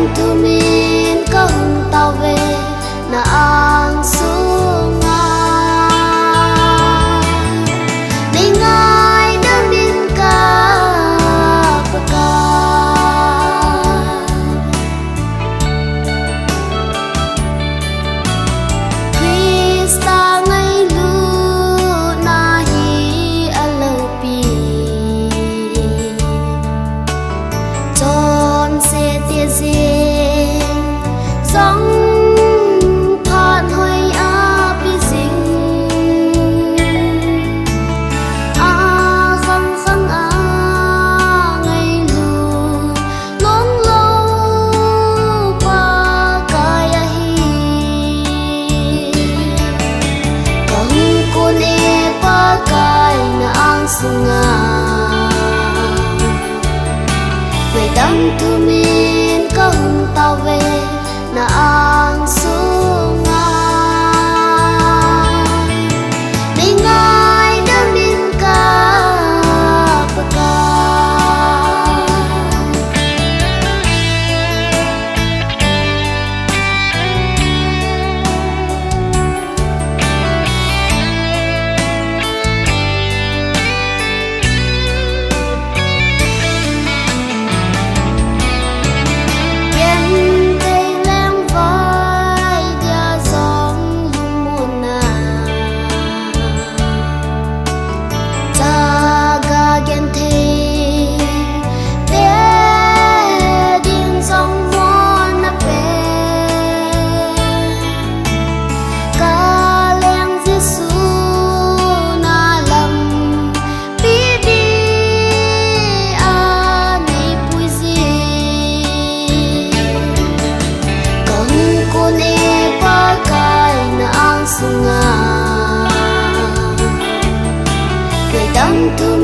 đăng thu min có hùng tàu về na ang xuống đi ngay đăng đến cả baka Krista ngay lu na hi alopi tròn xe tia riêng giống thoát hơi áp đi dính khăng khăng ngày lu ngóng lâu qua cái hi cong con e pa cái na ang sunga về đăng thu min có hùng tàu về na ang xuống đi ngay đăng đến cả baka đăng thu